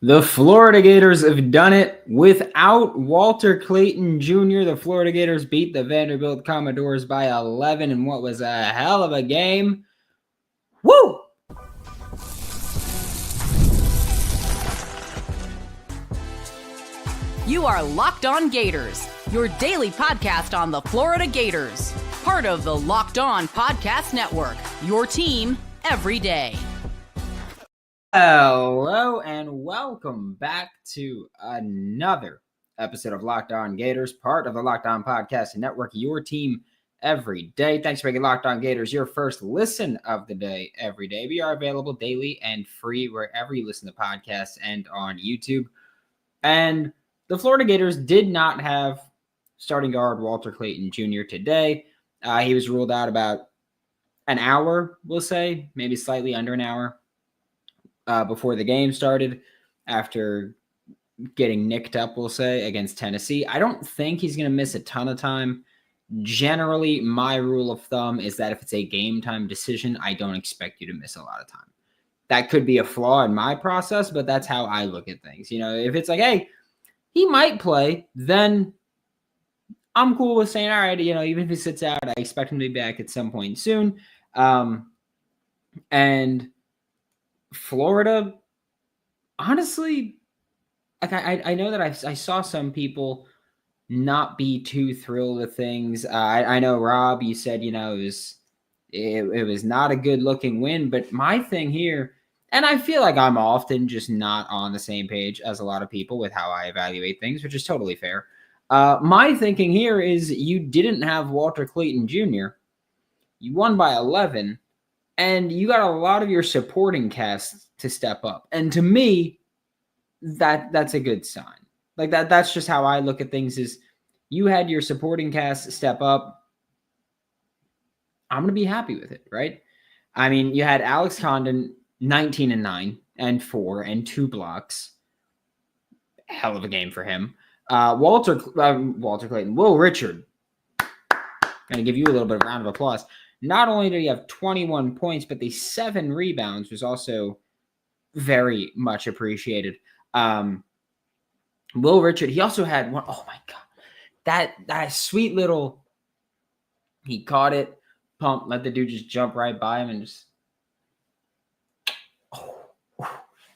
The Florida Gators have done it without Walter Clayton Jr. The Florida Gators beat the Vanderbilt Commodores by 11 in what was a hell of a game. Woo! You are Locked On Gators, your daily podcast on the Florida Gators. Part of the Locked On Podcast Network, your team every day. Hello and welcome back to another episode of Locked On Gators, part of the Locked On Podcast Network, your team every day. Thanks for making Locked On Gators your first listen of the day every day. We are available daily and free wherever you listen to podcasts and on YouTube. And the Florida Gators did not have starting guard Walter Clayton Jr. today. He was ruled out about an hour, we'll say, maybe slightly under an hour before the game started after getting nicked up, we'll say, against Tennessee. I don't think he's going to miss a ton of time. Generally, my rule of thumb is that if it's a game time decision, I don't expect you to miss a lot of time. That could be a flaw in my process, but that's how I look at things. You know, if it's like, hey, he might play, then I'm cool with saying, all right, you know, even if he sits out, I expect him to be back at some point soon. And Florida, honestly, like I know that I saw some people not be too thrilled with things. I know, Rob, you said, you know, it was not a good looking win, but my thing here, and I feel like I'm often just not on the same page as a lot of people with how I evaluate things, which is totally fair. My thinking here is you didn't have Walter Clayton Jr. You won by 11, and you got a lot of your supporting cast to step up. And to me, that's a good sign. Like that's just how I look at things is you had your supporting cast step up. I'm going to be happy with it, right? I mean, you had Alex Condon 19 and 9 and 4 and 2 blocks. Hell of a game for him. Walter Clayton, Will Richard. Going to give you a little bit of a round of applause. Not only did he have 21 points, but the 7 rebounds was also very much appreciated. Will Richard, he also had one. Oh my God. That sweet little, he caught it, pumped, let the dude just jump right by him and just,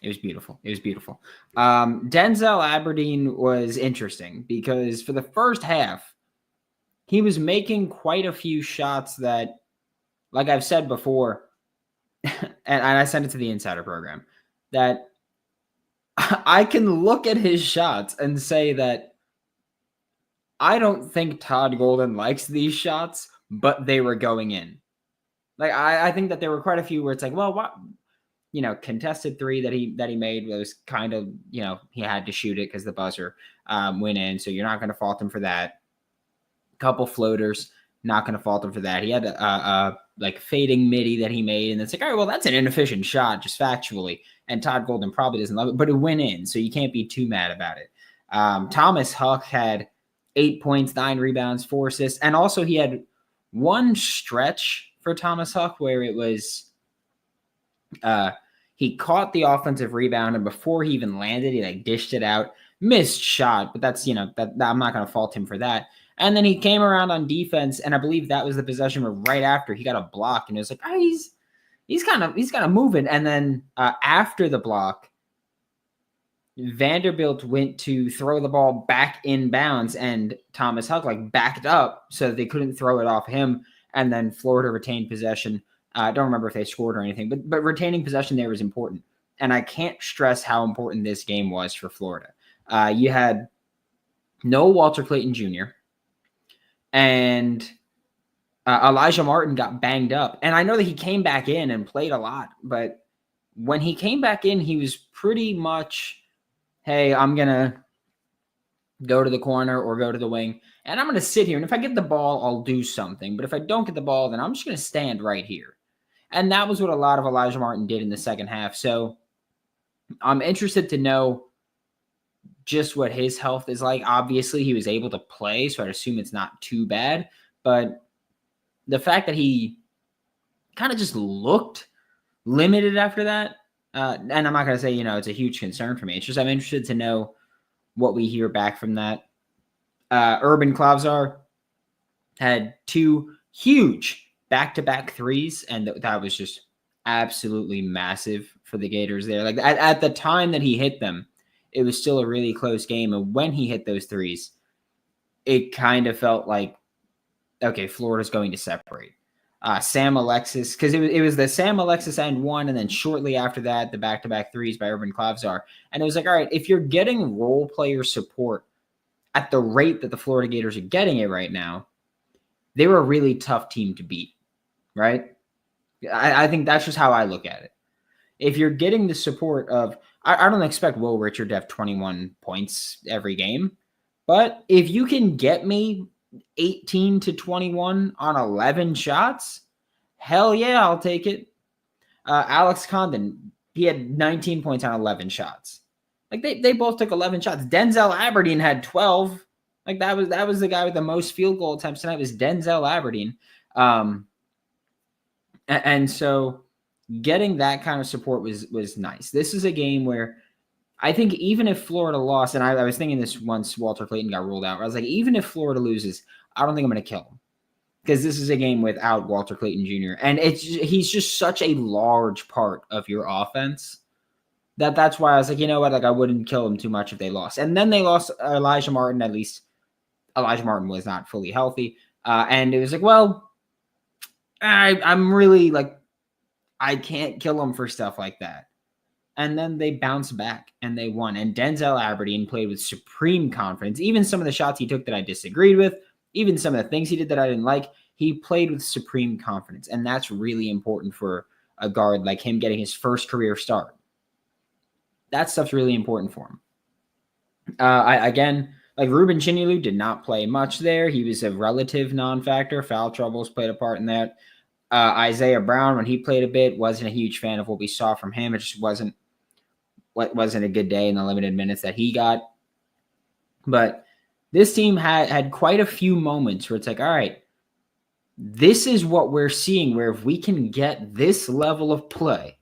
it was beautiful. It was beautiful. Denzel Aberdeen was interesting because for the first half, he was making quite a few shots that, like I've said before, and I sent it to the Insider program, that I can look at his shots and say that I don't think Todd Golden likes these shots, but they were going in. Like I think that there were quite a few where it's like, well, what, you know, contested 3 that he made was kind of, you know, he had to shoot it because the buzzer went in, so you're not going to fault him for that. Couple floaters, not going to fault him for that. He had a like fading midi that he made, and it's like, all right, well, that's an inefficient shot, just factually. And Todd Golden probably doesn't love it, but it went in, so you can't be too mad about it. Thomas Huck had 8 points, 9 rebounds, 4 assists, and also he had one stretch for Thomas Huck where it was he caught the offensive rebound, and before he even landed, he like dished it out, missed shot, but that's, you know, that I'm not going to fault him for that. And then he came around on defense, and I believe that was the possession where right after he got a block, and it was like, oh, he's kind of moving. And then after the block, Vanderbilt went to throw the ball back inbounds, and Thomas Huck like backed up so that they couldn't throw it off him. And then Florida retained possession. I don't remember if they scored or anything, but retaining possession there was important. And I can't stress how important this game was for Florida. You had no Walter Clayton Jr., and Elijah Martin got banged up. And I know that he came back in and played a lot, but when he came back in, he was pretty much, hey, I'm going to go to the corner or go to the wing, and I'm going to sit here. And if I get the ball, I'll do something. But if I don't get the ball, then I'm just going to stand right here. And that was what a lot of Elijah Martin did in the second half. So I'm interested to know just what his health is like. Obviously, he was able to play, so I'd assume it's not too bad. But the fact that he kind of just looked limited after that, And I'm not going to say, it's a huge concern for me. It's just I'm interested to know what we hear back from that. Urban Klavzar had 2 huge back-to-back threes, and that was just absolutely massive for the Gators there. Like at the time that he hit them, it was still a really close game. And when he hit those threes, it kind of felt like, okay, Florida's going to separate. Sam Alexis, because it was the Sam Alexis and one, and then shortly after that, the back-to-back threes by Urban Klavzar. And it was like, all right, if you're getting role player support at the rate that the Florida Gators are getting it right now, they were a really tough team to beat, right? I think that's just how I look at it. If you're getting the support of, I don't expect Will Richard to have 21 points every game, but if you can get me 18 to 21 on 11 shots, hell yeah, I'll take it. Alex Condon, he had 19 points on 11 shots. Like they both took 11 shots. Denzel Aberdeen had 12. Like that was the guy with the most field goal attempts tonight, was Denzel Aberdeen. And so getting that kind of support was nice. This is a game where I think even if Florida lost, and I was thinking this once Walter Clayton got ruled out, I was like, even if Florida loses, I don't think I'm going to kill him, because this is a game without Walter Clayton Jr. And he's just such a large part of your offense that's why I was like, you know what, like I wouldn't kill him too much if they lost. And then they lost Elijah Martin. At least Elijah Martin was not fully healthy. And it was like, well, I'm really like, I can't kill him for stuff like that. And then they bounced back and they won. And Denzel Aberdeen played with supreme confidence. Even some of the shots he took that I disagreed with, even some of the things he did that I didn't like, he played with supreme confidence. And that's really important for a guard like him getting his first career start. That stuff's really important for him. Like Ruben Chinyelu did not play much there. He was a relative non-factor. Foul troubles played a part in that. Isaiah Brown, when he played a bit, wasn't a huge fan of what we saw from him. It just wasn't a good day in the limited minutes that he got. But this team had quite a few moments where it's like, all right, this is what we're seeing, where if we can get this level of play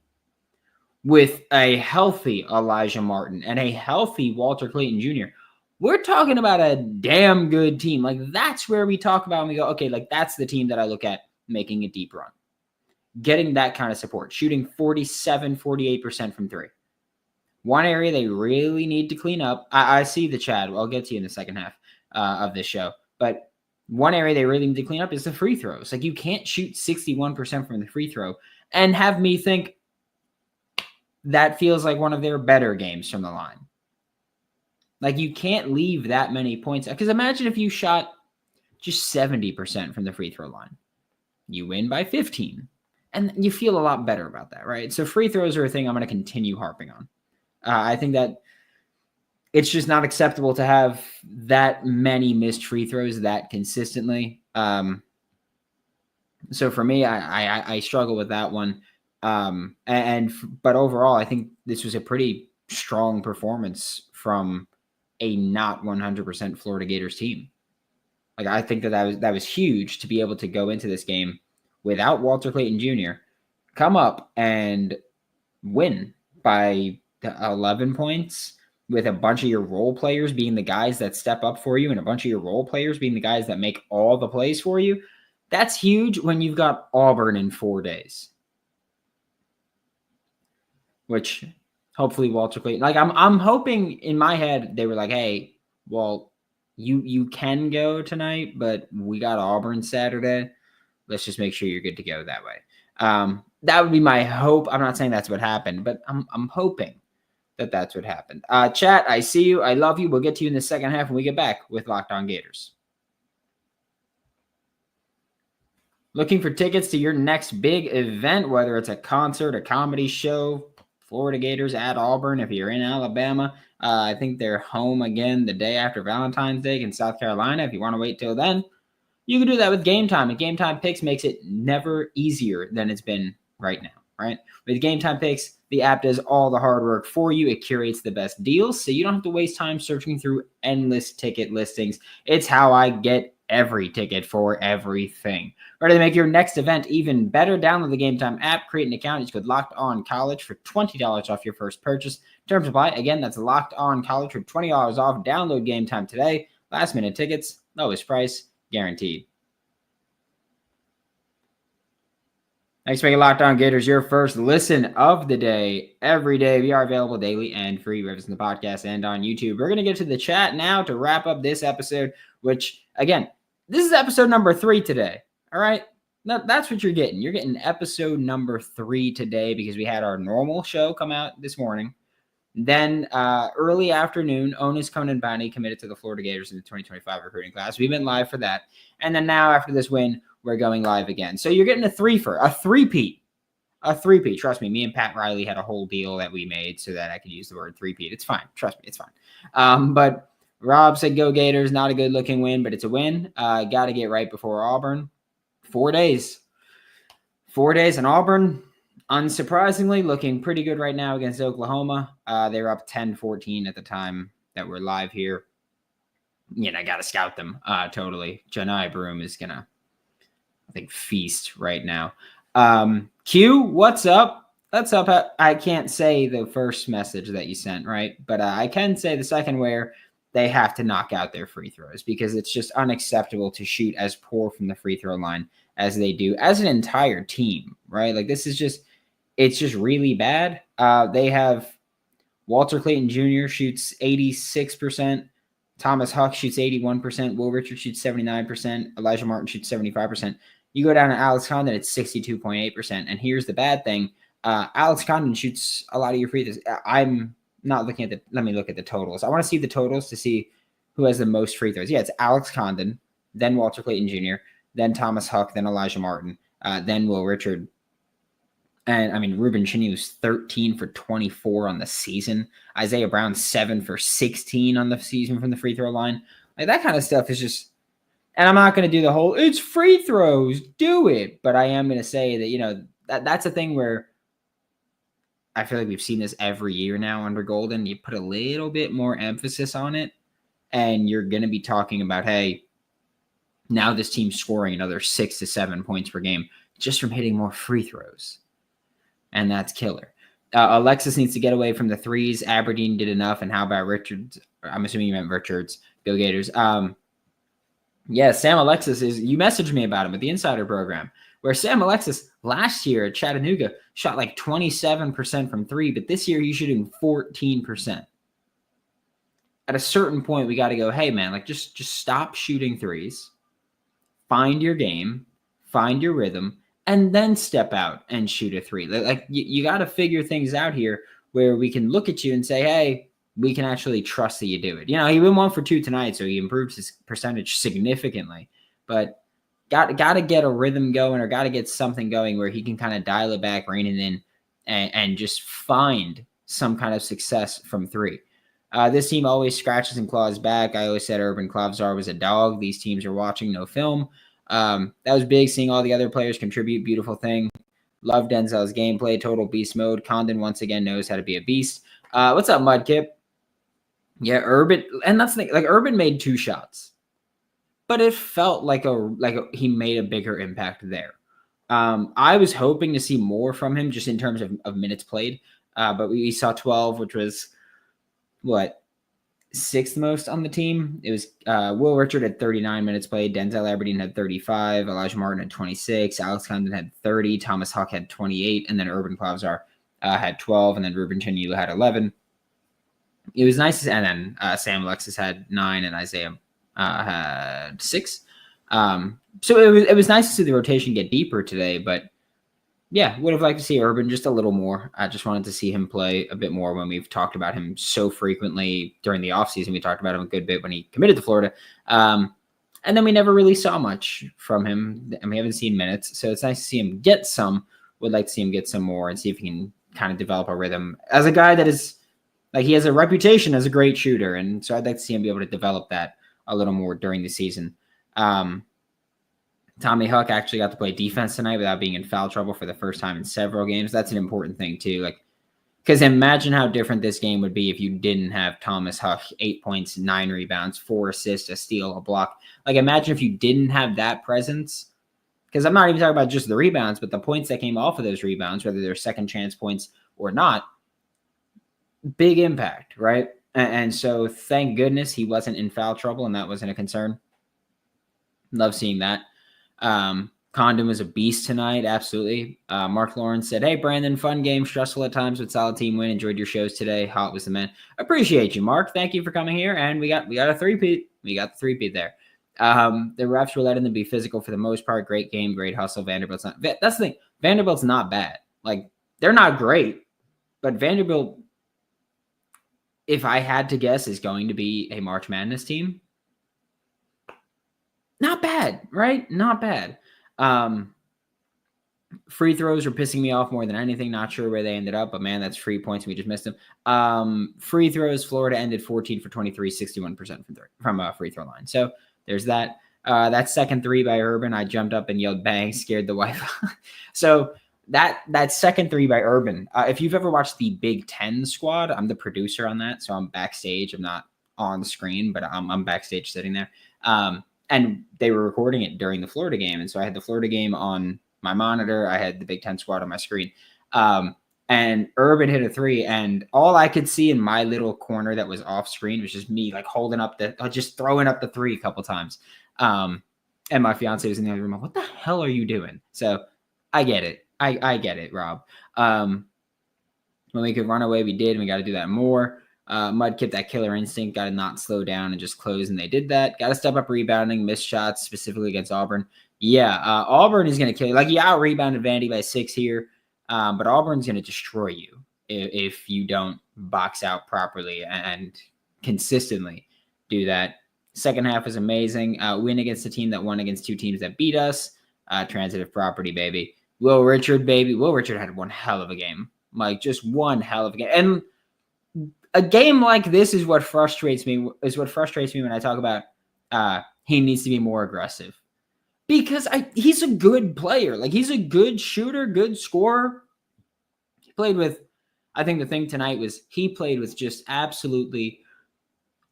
with a healthy Elijah Martin and a healthy Walter Clayton Jr., we're talking about a damn good team. Like that's where we talk about and we go, okay, like that's the team that I look at making a deep run. Getting that kind of support, shooting 47, 48% from three. One area they really need to clean up. I see the Chad. I'll get to you in the second half of this show. But one area they really need to clean up is the free throws. Like you can't shoot 61% from the free throw and have me think that feels like one of their better games from the line. Like you can't leave that many points. Because imagine if you shot just 70% from the free throw line. You win by 15. And you feel a lot better about that, right? So free throws are a thing I'm going to continue harping on. I think that it's just not acceptable to have that many missed free throws that consistently. So for me, I struggle with that one. But overall, I think this was a pretty strong performance from a not 100% Florida Gators team. Like I think that was huge to be able to go into this game without Walter Clayton Jr., come up and win by 11 points with a bunch of your role players being the guys that step up for you and a bunch of your role players being the guys that make all the plays for you. That's huge when you've got Auburn in 4 days. Which hopefully Walter Clayton, like I'm hoping in my head they were like, hey, well, you can go tonight, but we got Auburn Saturday. Let's just make sure you're good to go that way. That would be my hope. I'm not saying that's what happened, but I'm hoping that that's what happened. Chat, I see you. I love you. We'll get to you in the second half when we get back with Locked On Gators. Looking for tickets to your next big event, whether it's a concert, a comedy show, Florida Gators at Auburn. If you're in Alabama, I think they're home again the day after Valentine's Day in South Carolina. If you want to wait till then, you can do that with Game Time. And Game Time Picks makes it never easier than it's been right now, right? With Game Time Picks, the app does all the hard work for you. It curates the best deals, so you don't have to waste time searching through endless ticket listings. It's how I get every ticket for everything. Ready to make your next event even better? Download the Game Time app, create an account, use code Locked On College for $20 off your first purchase. Terms apply. Again, that's Locked On College for $20 off. Download Game Time today. Last minute tickets, lowest price guaranteed. Thanks for making Locked On Gators your first listen of the day. Every day, we are available daily and free, whether it's in the podcast and on YouTube. We're going to get to the chat now to wrap up this episode, which, again, this is episode number 3 today. All right? That's what you're getting. You're getting episode number 3 today because we had our normal show come out this morning. Then early afternoon, Onus Condon committed to the Florida Gators in the 2025 recruiting class. We've been live for that. And then now after this win, we're going live again. So you're getting a three-peat. Trust me and Pat Riley had a whole deal that we made so that I could use the word three-peat. It's fine. Trust me, it's fine. But Rob said, go Gators. Not a good-looking win, but it's a win. Got to get right before Auburn. 4 days. 4 days, and Auburn, unsurprisingly, looking pretty good right now against Oklahoma. They were up 10-14 at the time that we're live here. I got to scout them totally. Janai Broom is going to, I think, feast right now. Q, what's up? That's up. I can't say the first message that you sent, right? But I can say the second where they have to knock out their free throws because it's just unacceptable to shoot as poor from the free throw line as they do as an entire team, right? Like this is just, it's just really bad. They have Walter Clayton Jr. shoots 86%. Thomas Huck shoots 81%. Will Richard shoots 79%. Elijah Martin shoots 75%. You go down to Alex Condon, it's 62.8%. And here's the bad thing. Alex Condon shoots a lot of your free throws. I'm not looking at let me look at the totals. I want to see the totals to see who has the most free throws. Yeah, it's Alex Condon, then Walter Clayton Jr., then Thomas Huck, then Elijah Martin, then Will Richard. And, Ruben Chinney was 13 for 24 on the season. Isaiah Brown, 7 for 16 on the season from the free throw line. Like, that kind of stuff is just – and I'm not going to do the whole, it's free throws, do it. But I am going to say that, that's a thing where I feel like we've seen this every year now under Golden. You put a little bit more emphasis on it, and you're going to be talking about, hey, now this team's scoring another 6 to 7 points per game just from hitting more free throws. And that's killer. Alexis needs to get away from the threes. Aberdeen did enough. And how about Richards? I'm assuming you meant Richards. Go Gators. Yeah, Sam Alexis you messaged me about him at the Insider program, where Sam Alexis last year at Chattanooga shot like 27% from three, but this year he's shooting 14%. At a certain point, we got to go, hey, man, like just stop shooting threes. Find your game. Find your rhythm. And then step out and shoot a three. Like you got to figure things out here where we can look at you and say, hey, we can actually trust that you do it. He went 1 for 2 tonight, so he improves his percentage significantly. But got to get a rhythm going or got to get something going where he can kind of dial it back, rein it in, and just find some kind of success from three. This team always scratches and claws back. I always said Urban Klavzar was a dog. These teams are watching no film. That was big, seeing all the other players contribute. Beautiful thing. Love Denzel's gameplay, total beast mode. Condon once again knows how to be a beast. What's up, Mudkip? Yeah, Urban, and that's the thing. Like Urban made 2 shots, but it felt like he made a bigger impact there. I was hoping to see more from him just in terms of minutes played, but we saw 12, which was what? 6th most on the team. It was Will Richard had 39 minutes played. Denzel Aberdeen had 35. Elijah Martin had 26. Alex Condon had 30. Thomas Huck had 28. And then Urban Klavzar had 12. And then Ruben Chinney had 11. It was nice. And then Sam Alexis had 9 and Isaiah had 6. So it was nice to see the rotation get deeper today. But yeah, would have liked to see Urban just a little more. I just wanted to see him play a bit more when we've talked about him so frequently during the offseason. We talked about him a good bit when he committed to Florida. And then we never really saw much from him, and we haven't seen minutes. So it's nice to see him get some. Would like to see him get some more and see if he can kind of develop a rhythm as a guy that is like he has a reputation as a great shooter. And so I'd like to see him be able to develop that a little more during the season. Tommy Huck actually got to play defense tonight without being in foul trouble for the first time in several games. That's an important thing too. Like Because imagine how different this game would be if you didn't have Thomas Huck, 8 points, 9 rebounds, 4 assists, a steal, a block. Like, imagine if you didn't have that presence. Because I'm not even talking about just the rebounds, but the points that came off of those rebounds, whether they're second chance points or not, big impact, right? And so thank goodness he wasn't in foul trouble and that wasn't a concern. Love seeing that. Condon was a beast tonight. Absolutely. Mark Lawrence said, "Hey, Brandon, fun game, stressful at times, but solid team win. Enjoyed your shows today. Hot was the man." Appreciate you, Mark. Thank you for coming here. And we got a three-peat. We got the three-peat there. The refs were letting them be physical for the most part. Great game, great hustle. Vanderbilt's not. That's the thing. Vanderbilt's not bad. Like, they're not great, but Vanderbilt, if I had to guess, is going to be a March Madness team. Not bad, right? Not bad. Free throws are pissing me off more than anything. Not sure where they ended up, but man, that's free points. We just missed them. Free throws, Florida ended 14 for 23, 61% from a free throw line. So there's that. That second three by Urban, I jumped up and yelled bang, scared the wife. So that second three by Urban, if you've ever watched the Big Ten squad, I'm the producer on that. So I'm backstage. I'm not on the screen, but I'm backstage sitting there. And they were recording it during the Florida game. And so I had the Florida game on my monitor. I had the Big Ten squad on my screen. And Urban hit a three. And all I could see in my little corner that was off screen was just me like holding up just throwing up the three a couple times. And my fiance was in the other room. What the hell are you doing? So I get it. I get it, Rob. When we could run away, we did. And we got to do that more. Mud kept that killer instinct, got to not slow down and just close, and they did that. Got to step up rebounding, missed shots, specifically against Auburn. Yeah, Auburn is going to kill you. Like, you out-rebounded Vandy by 6 here, but Auburn's going to destroy you if you don't box out properly and consistently do that. Second half was amazing. Win against a team that won against two teams that beat us. Transitive property, baby. Will Richard, baby. Will Richard had one hell of a game. Like, just one hell of a game. And a game like this is what frustrates me. When I talk about he needs to be more aggressive, because he's a good player. Like, he's a good shooter, good scorer. He played with, I think the thing tonight was he played with just absolutely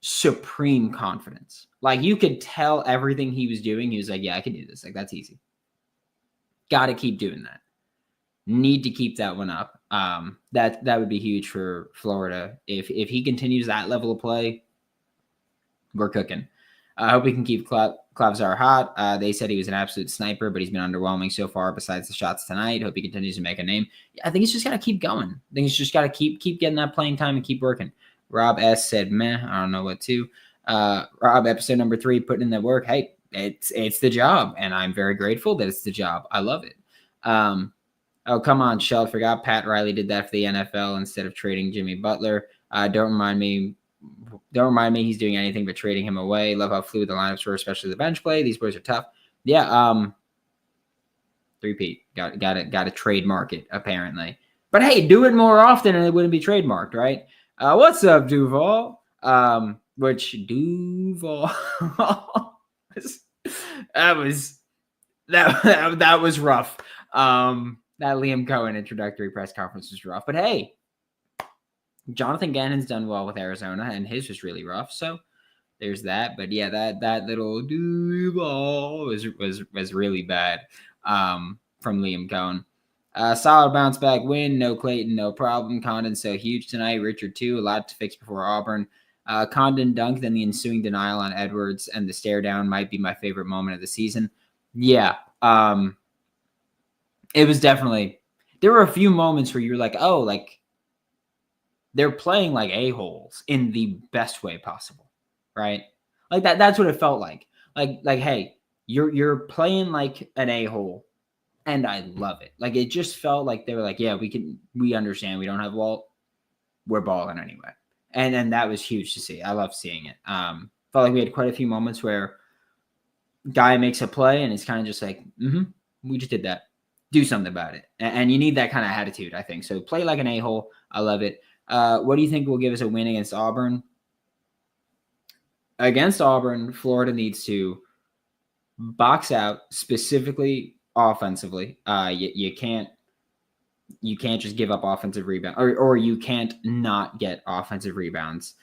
supreme confidence. Like, you could tell everything he was doing. He was like, yeah, I can do this. Like, that's easy. Got to keep doing that. Need to keep that one up. That would be huge for Florida. If he continues that level of play, we're cooking. I hope we can keep Klavzar hot. They said he was an absolute sniper, but he's been underwhelming so far besides the shots tonight. Hope he continues to make a name. I think he's just got to keep going. I think he's just got to keep getting that playing time and keep working. Rob S. said, meh, I don't know what to. Rob, episode number 3, putting in the work. Hey, it's the job, and I'm very grateful that it's the job. I love it. Oh, come on, Shell. Forgot Pat Riley did that for the NFL instead of trading Jimmy Butler. Don't remind me he's doing anything but trading him away. Love how fluid the lineups were, especially the bench play. These boys are tough. Yeah, three-peat. Got to trademark it, apparently. But hey, do it more often and it wouldn't be trademarked, right? What's up, Duval? Which Duval that was rough. That Liam Cohen introductory press conference was rough. But hey, Jonathan Gannon's done well with Arizona, and his was really rough. So there's that. But yeah, that little Duval was really bad from Liam Cohen. Solid bounce back win. No Clayton, no problem. Condon so huge tonight. Richard too. A lot to fix before Auburn. Condon dunk, then the ensuing denial on Edwards and the stare down might be my favorite moment of the season. Yeah. It was definitely, there were a few moments where you're like, oh, like they're playing like a-holes in the best way possible, right? Like that's what it felt like. Like, hey, you're playing like an a-hole, and I love it. Like, it just felt like they were like, yeah, we understand we don't have Walt. We're balling anyway. And that was huge to see. I love seeing it. Felt like we had quite a few moments where guy makes a play and it's kind of just like, we just did that. Do something about it. And you need that kind of attitude, I think. So play like an a-hole. I love it. What do you think will give us a win against Auburn? Against Auburn, Florida needs to box out, specifically offensively. You can't You can't just give up offensive rebound, or you can't not get offensive rebounds,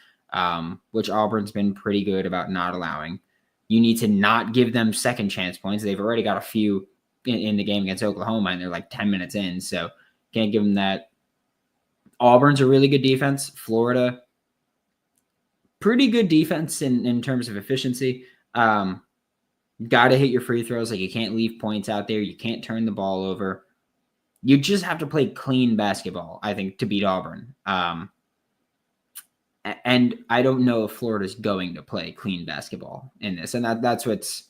which Auburn's been pretty good about not allowing. You need to not give them second chance points. They've already got a few in the game against Oklahoma, and they're like 10 minutes in, so can't give them that. Auburn's a really good defense. Florida, pretty good defense in terms of efficiency. Got to hit your free throws. Like, you can't leave points out there. You can't turn the ball over. You just have to play clean basketball, I think, to beat Auburn. And I don't know if Florida's going to play clean basketball in this, and that's what's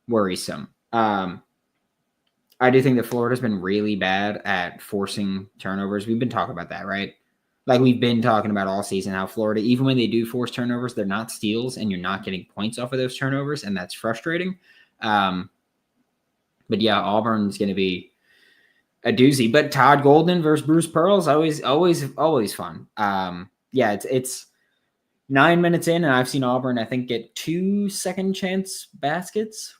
worrisome. I do think that Florida's been really bad at forcing turnovers. We've been talking about that, right? Like, we've been talking about all season how Florida, even when they do force turnovers, they're not steals, and you're not getting points off of those turnovers, and that's frustrating. But yeah, Auburn's going to be a doozy. But Todd Golden versus Bruce Pearl is always fun. Yeah, it's 9 minutes in, and I've seen Auburn, I think, get 2 second chance baskets.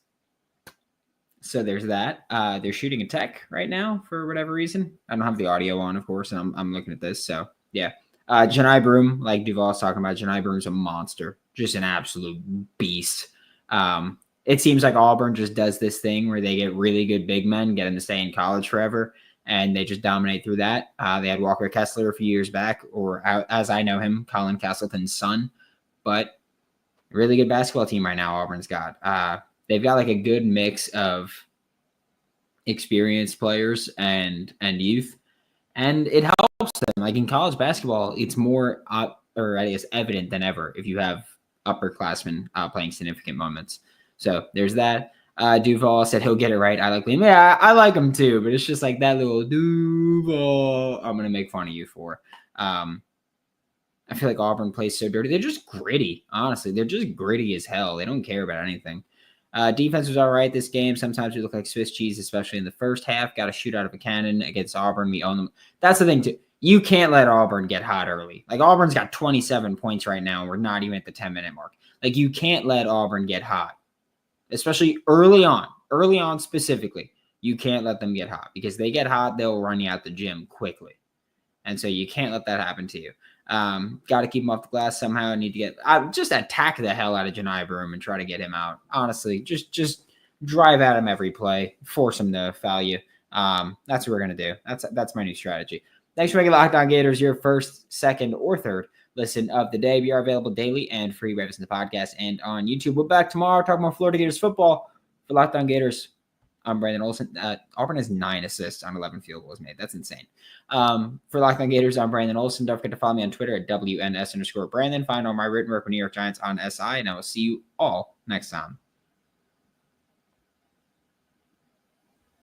So there's that. They're shooting a tech right now for whatever reason. I don't have the audio on, of course, and I'm looking at this. So yeah, Janai Broom, like Duval's talking about, Janai Broom's a monster, just an absolute beast. It seems like Auburn just does this thing where they get really good big men, get them to stay in college forever, and they just dominate through that. They had Walker Kessler a few years back, or as I know him, Colin Castleton's son. But really good basketball team right now Auburn's got. They've got like a good mix of experienced players and youth, and it helps them. Like, in college basketball, it's more, or I guess, evident than ever if you have upperclassmen playing significant moments. So there's that. Duval said he'll get it right. I like him. Yeah, I like him too, but it's just like that little Duval I'm going to make fun of you for. I feel like Auburn plays so dirty. They're just gritty, honestly. They're just gritty as hell. They don't care about anything. Defense was all right this game. Sometimes we look like Swiss cheese, especially in the first half. Got a shoot out of a cannon against Auburn. We own them. That's the thing, too. You can't let Auburn get hot early. Like, Auburn's got 27 points right now, and we're not even at the 10-minute mark. Like, you can't let Auburn get hot, especially early on. Early on specifically, you can't let them get hot, because they get hot, they'll run you out the gym quickly. And so you can't let that happen to you. Got to keep him off the glass somehow. I need to get just attack the hell out of Janai Broom and try to get him out. Honestly, just drive at him every play, force him to foul you. That's what we're gonna do. That's my new strategy. Thanks for making Locked On Gators your first, second, or third listen of the day. We are available daily and free right in the podcast and on YouTube. We're back tomorrow talking more Florida Gators football. For Locked On Gators, I'm Brandon Olsen. Auburn has 9 assists on 11 field goals made. That's insane. For Locked On Gators, I'm Brandon Olsen. Don't forget to follow me on Twitter at WNS_Brandon. Find all my written work with New York Giants on SI, and I will see you all next time.